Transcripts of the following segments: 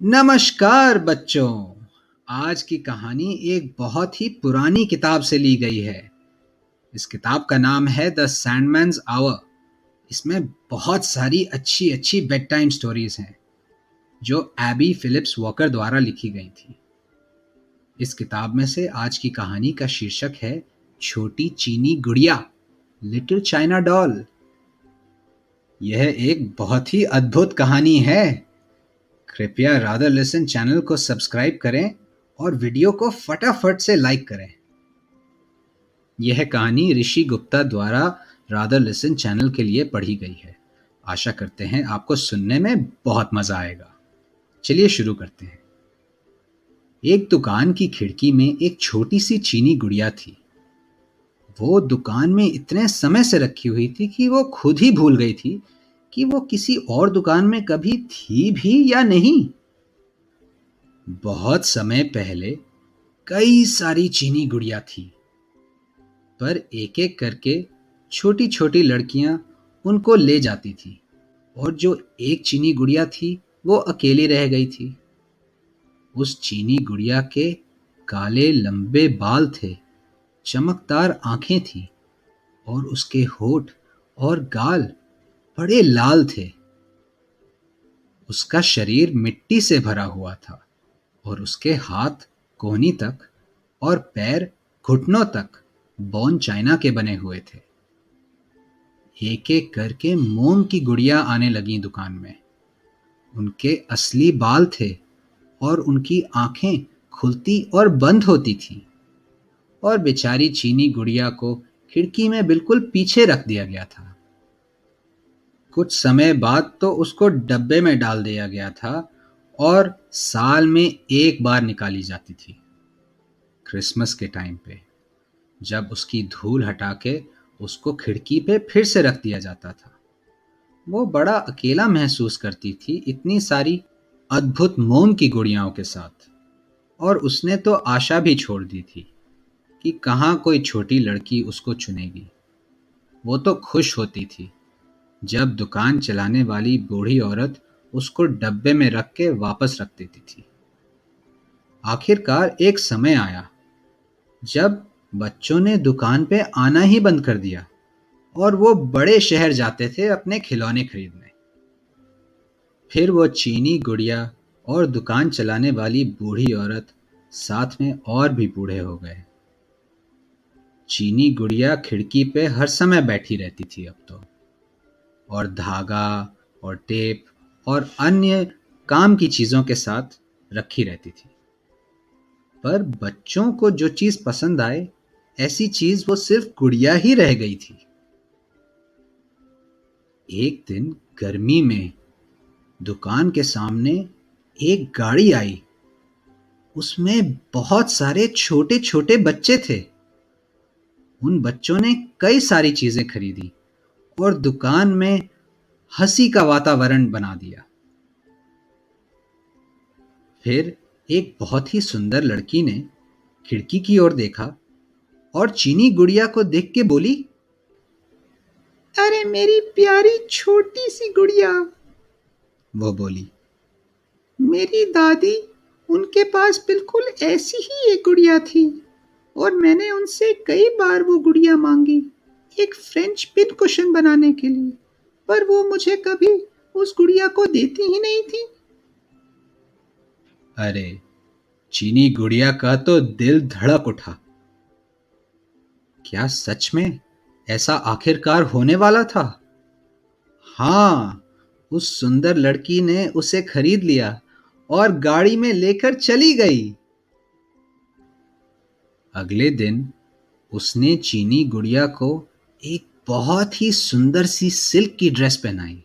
नमस्कार बच्चों। आज की कहानी एक बहुत ही पुरानी किताब से ली गई है। इस किताब का नाम है द सैंडमैन्स आवर। इसमें बहुत सारी अच्छी अच्छी बेड टाइम स्टोरीज हैं जो एबी फिलिप्स वॉकर द्वारा लिखी गई थी। इस किताब में से आज की कहानी का शीर्षक है छोटी चीनी गुड़िया, लिटिल चाइना डॉल। यह एक बहुत ही अद्भुत कहानी है। कृपया रादर लिसन चैनल को सब्सक्राइब करें और वीडियो को फटाफट से लाइक करें। यह कहानी ऋषि गुप्ता द्वारा रादर लिसन चैनल के लिए पढ़ी गई है। आशा करते हैं आपको सुनने में बहुत मजा आएगा। चलिए शुरू करते हैं। एक दुकान की खिड़की में एक छोटी सी चीनी गुड़िया थी। वो दुकान में इतने समय से रखी हुई थी कि वो खुद ही भूल गई थी कि वो किसी और दुकान में कभी थी भी या नहीं। बहुत समय पहले कई सारी चीनी गुड़िया थी, पर एक एक करके छोटी छोटी लड़कियां उनको ले जाती थी और जो एक चीनी गुड़िया थी वो अकेली रह गई थी। उस चीनी गुड़िया के काले लंबे बाल थे, चमकदार आंखें थी और उसके होठ और गाल बड़े लाल थे। उसका शरीर मिट्टी से भरा हुआ था और उसके हाथ कोहनी तक और पैर घुटनों तक बोन चाइना के बने हुए थे। एक एक करके मोम की गुड़िया आने लगी दुकान में। उनके असली बाल थे और उनकी आंखें खुलती और बंद होती थी और बेचारी चीनी गुड़िया को खिड़की में बिल्कुल पीछे रख दिया गया था। कुछ समय बाद तो उसको डब्बे में डाल दिया गया था और साल में एक बार निकाली जाती थी, क्रिसमस के टाइम पे, जब उसकी धूल हटा के उसको खिड़की पे फिर से रख दिया जाता था। वो बड़ा अकेला महसूस करती थी इतनी सारी अद्भुत मोम की गुड़ियाओं के साथ, और उसने तो आशा भी छोड़ दी थी कि कहाँ कोई छोटी लड़की उसको चुनेगी। वो तो खुश होती थी जब दुकान चलाने वाली बूढ़ी औरत उसको डब्बे में रख के वापस रख देती थी। आखिरकार एक समय आया जब बच्चों ने दुकान पे आना ही बंद कर दिया और वो बड़े शहर जाते थे अपने खिलौने खरीदने। फिर वो चीनी गुड़िया और दुकान चलाने वाली बूढ़ी औरत साथ में और भी बूढ़े हो गए। चीनी गुड़िया खिड़की पे हर समय बैठी रहती थी अब तो, और धागा और टेप और अन्य काम की चीजों के साथ रखी रहती थी। पर बच्चों को जो चीज पसंद आए ऐसी चीज वो सिर्फ गुड़िया ही रह गई थी। एक दिन गर्मी में दुकान के सामने एक गाड़ी आई। उसमें बहुत सारे छोटे छोटे बच्चे थे। उन बच्चों ने कई सारी चीजें खरीदी और दुकान में हंसी का वातावरण बना दिया। फिर एक बहुत ही सुंदर लड़की ने खिड़की की ओर देखा और चीनी गुड़िया को देख के बोली, अरे मेरी प्यारी छोटी सी गुड़िया। वो बोली, मेरी दादी, उनके पास बिल्कुल ऐसी ही एक गुड़िया थी और मैंने उनसे कई बार वो गुड़िया मांगी एक फ्रेंच पिन कुशन बनाने के लिए, पर वो मुझे कभी उस गुड़िया को देती ही नहीं थी। अरे, चीनी गुड़िया का तो दिल धड़क उठा। क्या सच में ऐसा आखिरकार होने वाला था? हाँ, उस सुंदर लड़की ने उसे खरीद लिया और गाड़ी में लेकर चली गई। अगले दिन उसने चीनी गुड़िया को एक बहुत ही सुंदर सी सिल्क की ड्रेस पहनाई।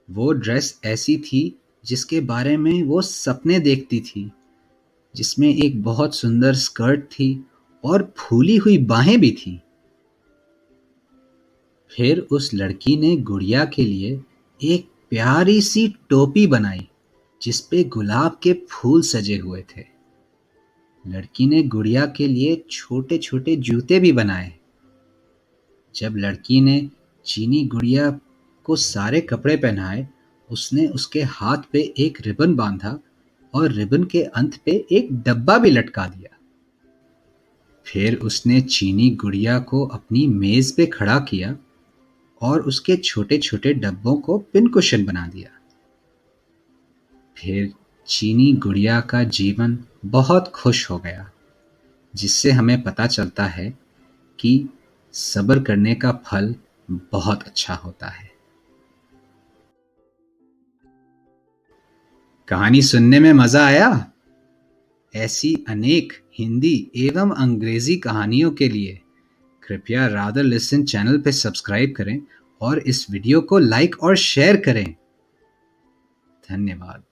वो ड्रेस ऐसी थी जिसके बारे में वो सपने देखती थी, जिसमें एक बहुत सुंदर स्कर्ट थी और फूली हुई बाहें भी थी। फिर उस लड़की ने गुड़िया के लिए एक प्यारी सी टोपी बनाई जिस पे गुलाब के फूल सजे हुए थे। लड़की ने गुड़िया के लिए छोटे छोटे जूते भी बनाए। जब लड़की ने चीनी गुड़िया को सारे कपड़े पहनाए उसने उसके हाथ पे एक रिबन बांधा और रिबन के अंत पे एक डब्बा भी लटका दिया। फिर उसने चीनी गुड़िया को अपनी मेज पे खड़ा किया और उसके छोटे छोटे डब्बों को पिन कुशन बना दिया। फिर चीनी गुड़िया का जीवन बहुत खुश हो गया, जिससे हमें पता चलता है कि सब्र करने का फल बहुत अच्छा होता है। कहानी सुनने में मजा आया? ऐसी अनेक हिंदी एवं अंग्रेजी कहानियों के लिए कृपया रादर लिसन चैनल पे सब्सक्राइब करें और इस वीडियो को लाइक और शेयर करें। धन्यवाद।